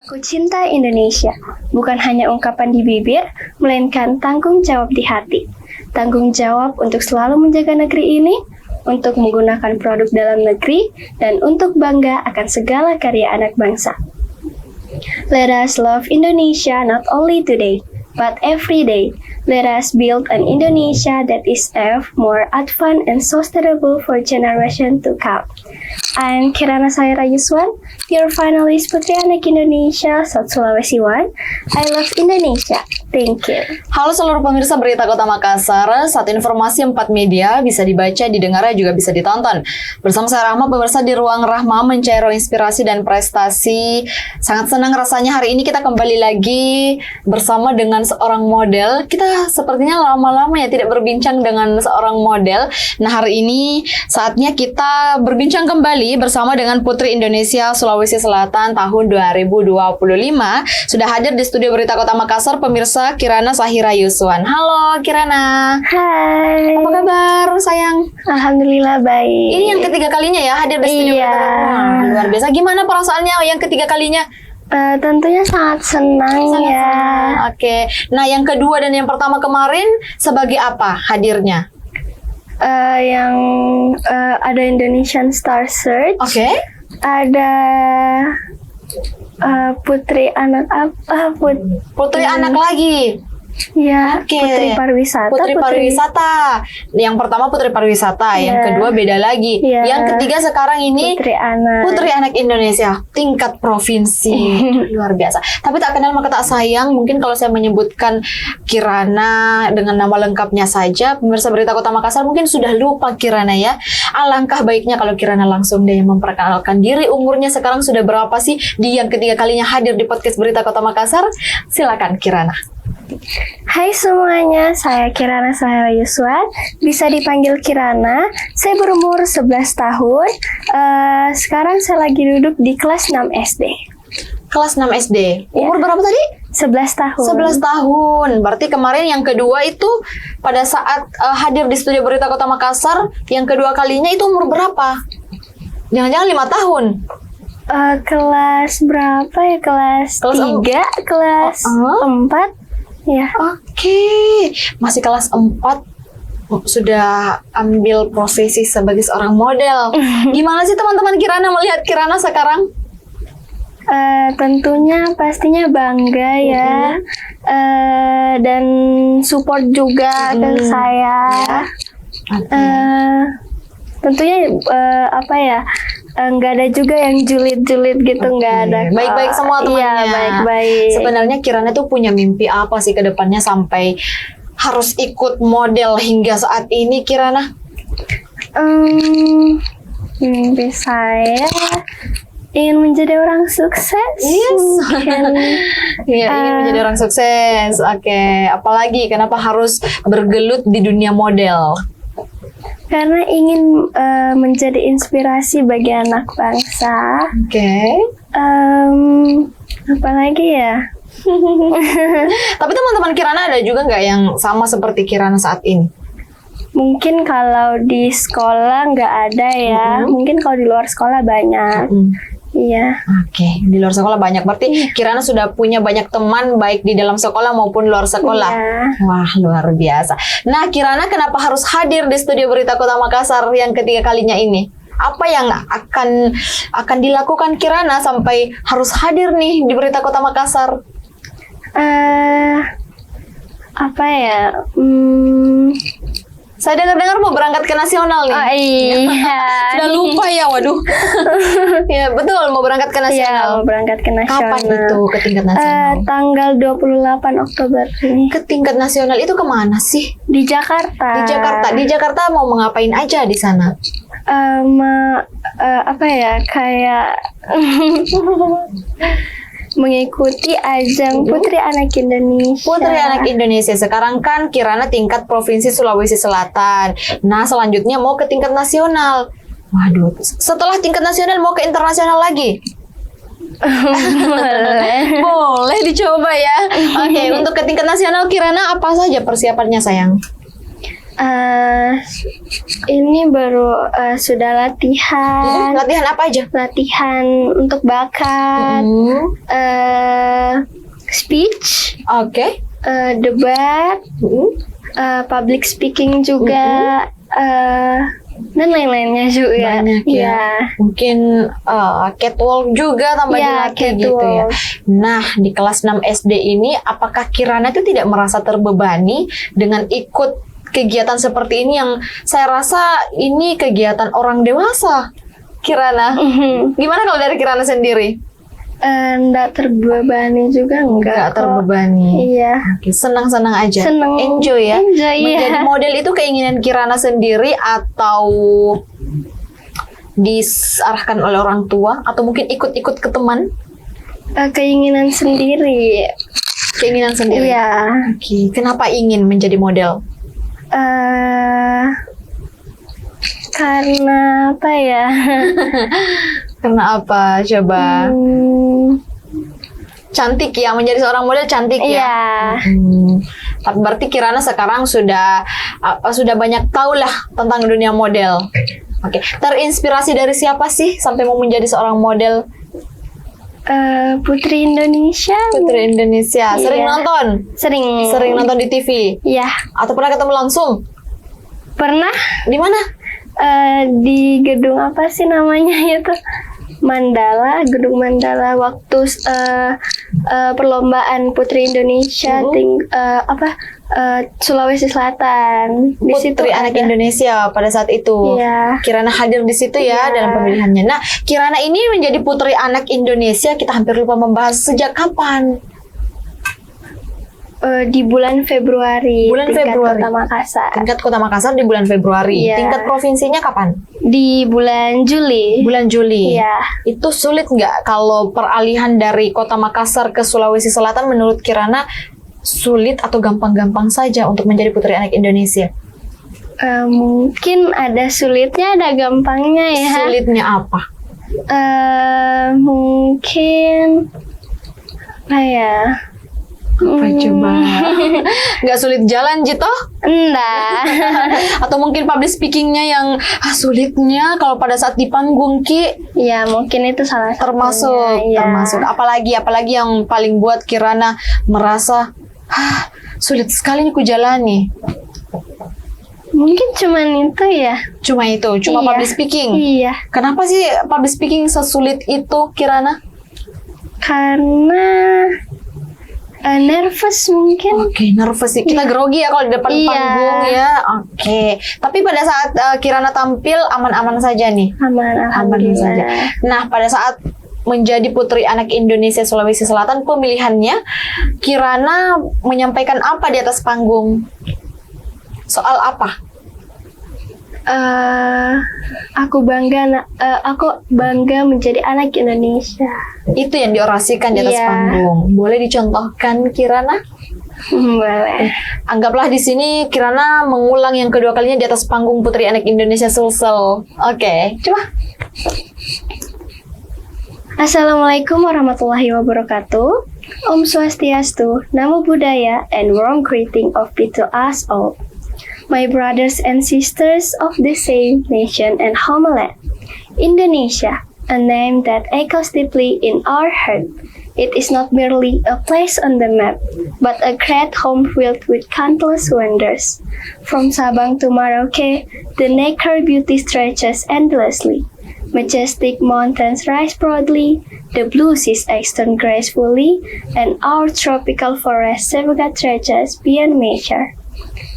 Aku cinta Indonesia, bukan hanya ungkapan di bibir, melainkan tanggung jawab di hati. Tanggung jawab untuk selalu menjaga negeri ini, untuk menggunakan produk dalam negeri, dan untuk bangga akan segala karya anak bangsa. Let us love Indonesia not only today, but every day. Let us build an Indonesia that is safe, more advanced, and sustainable for generations to come. I'm Kirana Saira Yuswan, your finalist Putri Anak Indonesia, South Sulawesi One. I love Indonesia. Thank you. Halo seluruh pemirsa Berita Kota Makassar, saat informasi 4 media bisa dibaca, didengar, juga bisa ditonton. Bersama saya Rahma, pemirsa di Ruang Rahma mencari inspirasi dan prestasi. Sangat senang rasanya hari ini kita kembali lagi bersama dengan seorang model. Kita sepertinya lama-lama ya tidak berbincang dengan seorang model. Nah, hari ini saatnya kita berbincang kembali bersama dengan Putri Indonesia Sulawesi Selatan tahun 2025. Sudah hadir di studio Berita Kota Makassar, pemirsa Kirana Sahira Yuswan. Halo Kirana. Hai. Apa kabar sayang? Alhamdulillah baik. Ini yang ketiga kalinya ya hadir di studio Iya. Berita Kota. Wah, luar biasa. Gimana perasaannya yang ketiga kalinya? Tentunya sangat senang ya. Oke. Nah, yang kedua dan yang pertama kemarin sebagai apa hadirnya? Yang ada Indonesian Star Search. Oke. Ada Putri Anak apa? Putri anak lagi. Ya, Oke. Putri Pariwisata. Putri Pariwisata. Yang pertama Putri Pariwisata, yang Iya. kedua beda lagi. Iya. Yang ketiga sekarang ini Putri Anak Indonesia tingkat provinsi. Luar biasa. Tapi tak kenal maka tak sayang. Mungkin kalau saya menyebutkan Kirana dengan nama lengkapnya saja, pemirsa Berita Kota Makassar mungkin sudah lupa Kirana ya. Alangkah baiknya kalau Kirana langsung deh memperkenalkan diri. Umurnya sekarang sudah berapa sih? Di yang ketiga kalinya hadir di podcast Berita Kota Makassar. Silakan Kirana. Hai semuanya, saya Kirana Sahira Yuswan, bisa dipanggil Kirana. Saya berumur 11 tahun. Sekarang saya lagi duduk di kelas 6 SD. Kelas 6 SD. Ya. Umur berapa tadi? 11 tahun. 11 tahun. Berarti kemarin yang kedua itu pada saat hadir di studio Berita Kota Makassar, yang kedua kalinya itu umur berapa? Jangan-jangan 5 tahun. Kelas berapa ya? Kelas 3, kelas 4. Ya. Oke. Masih kelas 4 sudah ambil profesi sebagai seorang model. Gimana sih teman-teman Kirana melihat Kirana sekarang? Tentunya pastinya bangga ya. Dan support juga ke saya. Tentunya apa ya, nggak ada juga yang julid-julid gitu, nggak ada. Baik-baik semua temannya. Iya, baik-baik. Sebenarnya Kirana tuh punya mimpi apa sih ke depannya sampai harus ikut model hingga saat ini Kirana? Mimpi saya ingin menjadi orang sukses. Yes. Mungkin. Iya, ingin menjadi orang sukses. Oke, apalagi kenapa harus bergelut di dunia model? Karena ingin menjadi inspirasi bagi anak bangsa. Oke. Apalagi ya? Tapi teman-teman Kirana ada juga nggak yang sama seperti Kirana saat ini? Mungkin kalau di sekolah nggak ada ya. Mungkin kalau di luar sekolah banyak. Iya. Oke, di luar sekolah banyak. Berarti Kirana sudah punya banyak teman baik di dalam sekolah maupun luar sekolah. Iya. Wah, luar biasa. Nah, Kirana kenapa harus hadir di studio Berita Kota Makassar yang ketiga kalinya ini? Apa yang akan dilakukan Kirana sampai harus hadir nih di Berita Kota Makassar? Apa ya? Saya dengar-dengar mau berangkat ke nasional nih. Oh iya. Sudah lupa ya, waduh. Ya, betul, mau berangkat ke Iya, nasional. mau berangkat ke nasional. Kapan itu ke tingkat nasional? Tanggal 28 Oktober ini. Ke tingkat nasional itu kemana sih? Di Jakarta. Di Jakarta. Di Jakarta mau mengapain aja di sana? Apa ya, kayak mengikuti ajang Putri Anak Indonesia. Putri Anak Indonesia. Sekarang kan Kirana tingkat Provinsi Sulawesi Selatan. Nah, selanjutnya mau ke tingkat nasional. Waduh, setelah tingkat nasional mau ke internasional lagi? Boleh dicoba ya. Oke, untuk ke tingkat nasional Kirana apa saja persiapannya sayang? Eh, ini baru sudah latihan. Latihan apa aja? Latihan untuk bakat, speech, Oke. debat, public speaking juga, dan lain-lainnya juga. Banyak ya. Mungkin catwalk juga tambah Ya, dilatih gitu ya. catwalk. Nah, di kelas 6 SD ini apakah Kirana itu tidak merasa terbebani dengan ikut kegiatan seperti ini yang saya rasa ini kegiatan orang dewasa? Kirana, gimana kalau dari Kirana sendiri? Nggak terbebani juga Enggak kok. terbebani. Iya. Oke, senang-senang aja. Seneng. Enjoy ya. Enjoy, iya. Menjadi model itu keinginan Kirana sendiri atau diarahkan oleh orang tua atau mungkin ikut-ikut ke teman? Keinginan sendiri. Keinginan sendiri. Iya. Oke, kenapa ingin menjadi model? Karena apa ya? Karena apa? Coba. Cantik ya, menjadi seorang model cantik ya. Iya. Tapi berarti Kirana sekarang sudah banyak tahu lah tentang dunia model. Oke, terinspirasi dari siapa sih sampai mau menjadi seorang model? Putri Indonesia. Putri Indonesia. Sering Iya. nonton? Sering nonton di TV? Iya. Atau pernah ketemu langsung? Pernah Di mana? di gedung apa sih namanya itu? Mandala, gedung Mandala waktu perlombaan Putri Indonesia Sulawesi Selatan. Di situ Putri Anak ada. Indonesia pada saat itu. Iya. Kirana hadir di situ ya Iya. dalam pemilihannya. Nah, Kirana ini menjadi Putri Anak Indonesia, kita hampir lupa membahas sejak kapan? Di bulan Februari. Bulan tingkat Februari. Kota Makassar. Tingkat Kota Makassar di bulan Februari. Iya. Tingkat provinsinya kapan? Di bulan Juli. Bulan Juli. Iya. Itu sulit nggak kalau peralihan dari Kota Makassar ke Sulawesi Selatan menurut Kirana sulit atau gampang-gampang saja untuk menjadi Putri Anak Indonesia? Mungkin ada sulitnya, ada gampangnya ya. Sulitnya apa? Mungkin apa ya? Apa coba? Nggak sulit jalan Jito? Enggak. Atau mungkin public speakingnya yang sulitnya kalau pada saat di panggung Ki? Ya mungkin itu salah satunya. Ya. Termasuk. Apalagi yang paling buat Kirana merasa sulit sekali nih ku jalani. Mungkin cuman itu ya. Cuma Iya. public speaking. Iya. Kenapa sih public speaking sesulit itu Kirana? Karena nervous mungkin. Oke, nervous sih. Kita grogi ya kalau di depan Iya. panggung ya. Oke. Tapi pada saat Kirana tampil aman-aman saja nih. Aman, Aman saja. alhamdulillah. Nah, pada saat menjadi Putri Anak Indonesia Sulawesi Selatan pemilihannya, Kirana menyampaikan apa di atas panggung? Soal apa? Aku bangga menjadi anak Indonesia. Itu yang diorasikan di atas Iya. panggung. Boleh dicontohkan Kirana? Boleh. Anggaplah di sini Kirana mengulang yang kedua kalinya di atas panggung Putri Anak Indonesia Sulsel. Oke, coba. Assalamualaikum warahmatullahi wabarakatuh. Om Swastiastu, Namo Buddhaya, and warm greeting of peace to us all. My brothers and sisters of the same nation and homeland, Indonesia, a name that echoes deeply in our heart. It is not merely a place on the map, but a great home filled with countless wonders. From Sabang to Merauke, the naked beauty stretches endlessly. Majestic mountains rise proudly, the blue seas extend gracefully, and our tropical forests safeguard treasures beyond measure.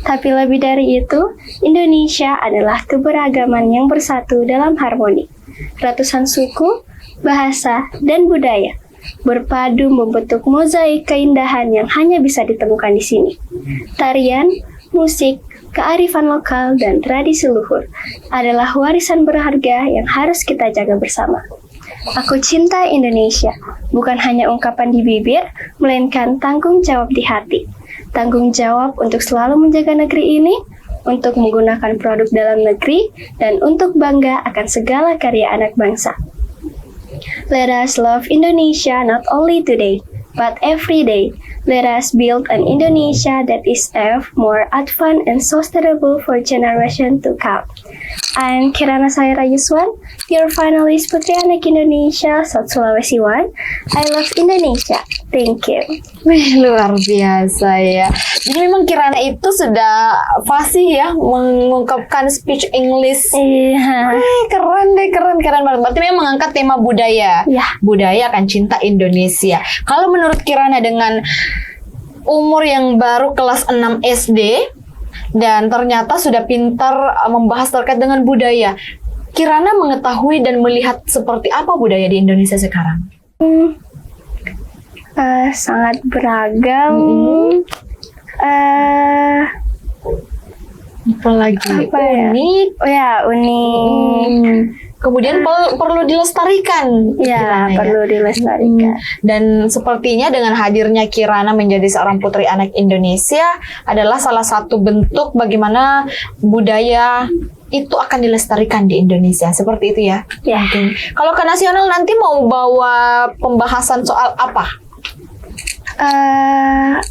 Tapi lebih dari itu, Indonesia adalah keberagaman yang bersatu dalam harmoni. Ratusan suku, bahasa, dan budaya berpadu membentuk mozaik keindahan yang hanya bisa ditemukan di sini. Tarian, musik, kearifan lokal, dan tradisi luhur adalah warisan berharga yang harus kita jaga bersama. Aku cinta Indonesia, bukan hanya ungkapan di bibir, melainkan tanggung jawab di hati. Tanggung jawab untuk selalu menjaga negeri ini, untuk menggunakan produk dalam negeri, dan untuk bangga akan segala karya anak bangsa. Let us love Indonesia not only today, but every day. Let us build an Indonesia that is safe, more advanced, and sustainable for generations to come. I'm Kirana Saira Yuswan, your finalist Putri Anak Indonesia, South Sulawesi One. I love Indonesia. Thank you. Wih, luar biasa ya. Jadi memang Kirana itu sudah fasih ya mengungkapkan speech English. Iya. Keren deh, keren banget. Berarti memang mengangkat tema budaya. Ya. Budaya akan cinta Indonesia. Kalau menurut Kirana dengan umur yang baru kelas 6 SD dan ternyata sudah pintar membahas terkait dengan budaya, Kirana mengetahui dan melihat seperti apa budaya di Indonesia sekarang? Sangat beragam. Apalagi Apa ya? unik. Oh ya, unik. Kemudian perlu dilestarikan. Ya, Kirana, perlu dilestarikan. Dan sepertinya dengan hadirnya Kirana menjadi seorang putri anak Indonesia adalah salah satu bentuk bagaimana budaya itu akan dilestarikan di Indonesia. Seperti itu ya. Ya. Oke. Kalau ke nasional nanti mau bawa pembahasan soal apa?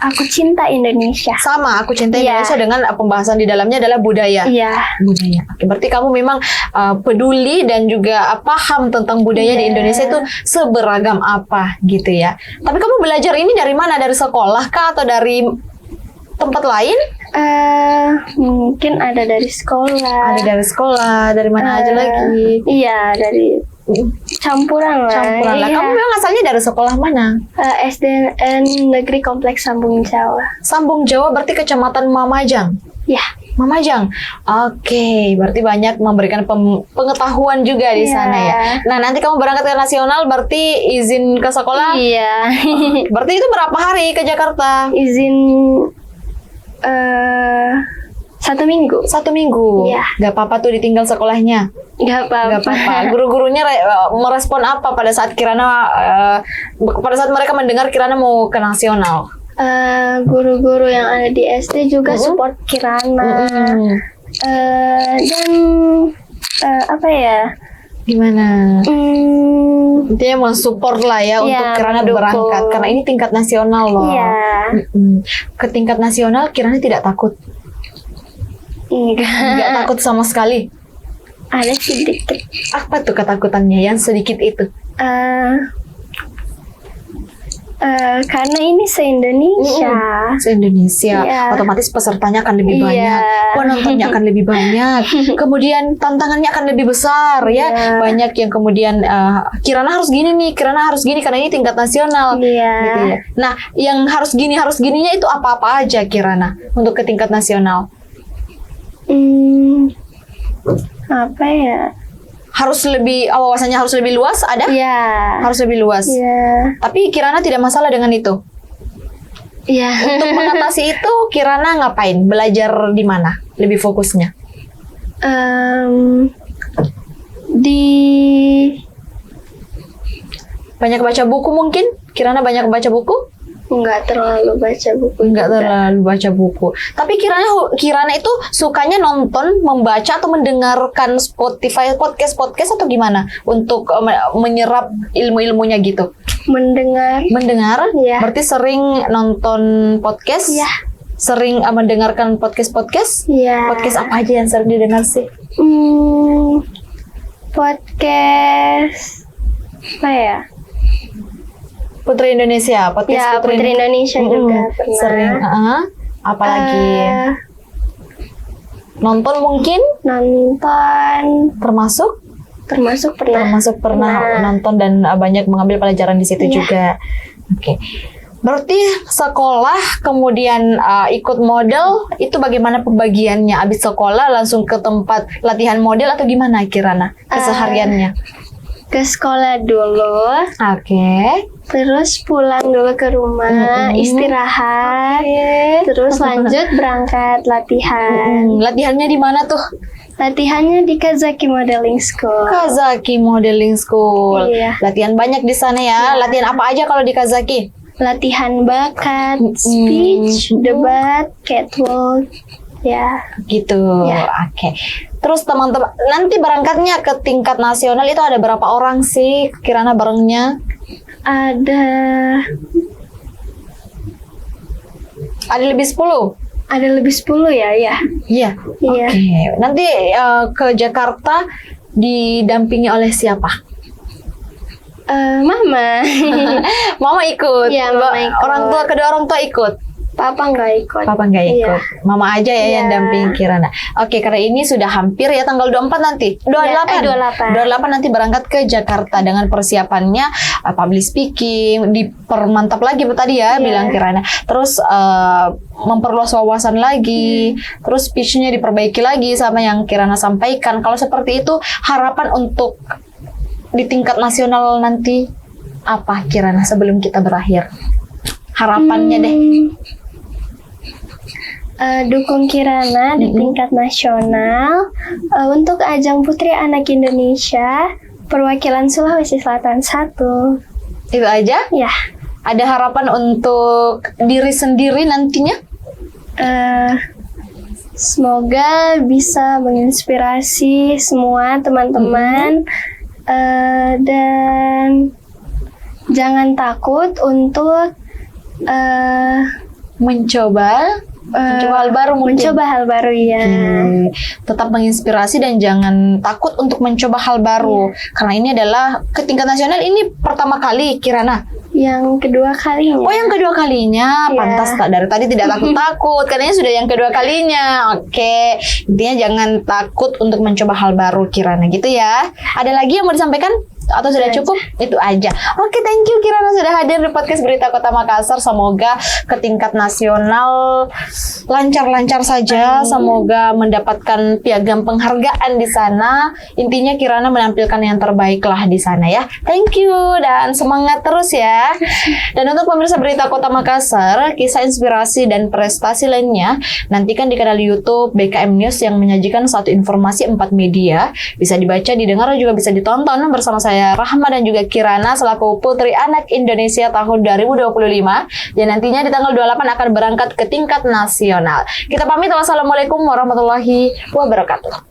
Aku cinta Indonesia. Sama, aku cinta Iya. Indonesia dengan pembahasan di dalamnya adalah budaya. Iya. Budaya. Oke, berarti kamu memang peduli dan juga paham tentang budaya di Iya. Indonesia itu seberagam apa gitu ya. Tapi kamu belajar ini dari mana? Dari sekolah kah atau dari tempat lain? Mungkin ada dari sekolah. Ada dari sekolah, dari mana aja lagi? Iya, dari campuran lah. Campuran lah. Iya. Kamu memang asalnya dari sekolah mana? SDN Negeri Kompleks Sambung Jawa. Sambung Jawa berarti Kecamatan Mamajang. Ya. Mamajang. Oke, berarti banyak memberikan pengetahuan juga di Iya. sana ya. Nah, nanti kamu berangkat ke nasional berarti izin ke sekolah. Iya. Berarti itu berapa hari ke Jakarta? Izin 1 minggu. 1 minggu. Iya. Gak apa-apa tuh ditinggal sekolahnya. Gak apa-apa. Gak apa-apa. Guru-gurunya merespon apa pada saat Kirana pada saat mereka mendengar Kirana mau ke nasional? Guru-guru yang ada di SD juga support Kirana. Dan apa ya? Gimana? Intinya mensupport lah ya Iya, untuk Kirana mendukung. berangkat karena ini tingkat nasional loh. Iya. Ke tingkat nasional Kirana tidak takut. Nggak takut sama sekali. Ada sedikit. Apa tuh ketakutannya yang sedikit itu? Karena ini se-Indonesia. Se-Indonesia, Iya. otomatis pesertanya akan lebih Iya. banyak, penontonnya akan lebih banyak, kemudian tantangannya akan lebih besar ya. Iya. Banyak yang kemudian Kirana harus gini nih, Kirana harus gini karena ini tingkat nasional. Iya. Gitu ya. Nah, yang harus gininya itu apa-apa aja Kirana untuk ke tingkat nasional? Apa ya? Harus lebih wawasannya harus lebih luas ada? Iya. Harus lebih luas. Iya. Tapi Kirana tidak masalah dengan itu. Iya. Untuk mengatasi itu Kirana ngapain? Belajar di mana? Lebih fokusnya? Di Banyak baca buku mungkin? Kirana banyak baca buku? nggak terlalu baca buku. Enggak juga. terlalu baca buku. Tapi Kirana itu sukanya nonton, membaca atau mendengarkan Spotify, podcast atau gimana untuk menyerap ilmu-ilmunya gitu? Mendengar. Mendengar? Iya. Berarti sering nonton podcast? Iya. Sering mendengarkan podcast? Iya. Podcast apa aja yang sering didengar sih? Podcast apa ya? Putri Indonesia, podcast Ya, Putri Indonesia juga pernah. Sering. Apalagi nonton mungkin Nonton termasuk termasuk pernah. nonton dan banyak mengambil pelajaran di situ Iya. juga. Oke. Berarti sekolah kemudian ikut model itu bagaimana pembagiannya? Abis sekolah langsung ke tempat latihan model atau gimana Kirana kesehariannya? Ke sekolah dulu, Oke. terus pulang dulu ke rumah, istirahat, terus lanjut berangkat latihan. Latihannya di mana tuh? Latihannya di Kazaki Modeling School. Kazaki Modeling School. Iya. Latihan banyak di sana ya. Latihan apa aja kalau di Kazaki? Latihan bakat, speech, debat, catwalk, ya. Gitu. Ya. Oke. Terus teman-teman nanti berangkatnya ke tingkat nasional itu ada berapa orang sih Kirana barengnya? Ada Ada lebih 10? Ada lebih 10 ya, ya. Iya. Iya. Oke. Nanti ke Jakarta didampingi oleh siapa? Mama. Mama ikut. Iya, Mama ikut. Kedua orang tua ikut. Papa nggak ikut. Papa nggak ikut. Iya. Mama aja ya yang Iya. dampingi Kirana. Oke, karena ini sudah hampir ya tanggal 24 nanti. 28. 28 nanti berangkat ke Jakarta dengan persiapannya public speaking, dipermantap lagi tadi ya Iya. bilang Kirana. Terus memperluas wawasan lagi, terus speech-nya diperbaiki lagi sama yang Kirana sampaikan. Kalau seperti itu, harapan untuk di tingkat nasional nanti apa Kirana sebelum kita berakhir? Harapannya deh. Dukung Kirana di tingkat nasional untuk ajang Putri Anak Indonesia perwakilan Sulawesi Selatan 1. Itu aja? Ya. Ada harapan untuk diri sendiri nantinya? Semoga bisa menginspirasi semua teman-teman dan jangan takut untuk Mencoba hal baru mungkin. mencoba hal baru ya. Tetap menginspirasi dan jangan takut untuk mencoba hal baru. Karena ini adalah ke tingkat nasional ini pertama kali Kirana. Yang kedua kalinya. Oh, yang kedua kalinya. Iya. Pantas tak dari tadi tidak takut-takut. Katanya sudah yang kedua kalinya. Oke. Intinya jangan takut untuk mencoba hal baru Kirana gitu ya. Ada lagi yang mau disampaikan? Atau sudah cukup? Itu aja. Oke, thank you Kirana sudah hadir di podcast Berita Kota Makassar. Semoga ke tingkat nasional lancar-lancar saja. Semoga mendapatkan piagam penghargaan di sana. Intinya Kirana menampilkan yang terbaik lah di sana ya. Thank you dan semangat terus ya. Dan untuk pemirsa Berita Kota Makassar, kisah inspirasi dan prestasi lainnya nantikan di kanal YouTube BKM News yang menyajikan satu informasi 4 media. Bisa dibaca, didengar, dan juga bisa ditonton bersama saya Rahma dan juga Kirana selaku Putri Anak Indonesia tahun 2025 dan nantinya di tanggal 28 akan berangkat ke tingkat nasional. Kita pamit. Wassalamualaikum warahmatullahi wabarakatuh.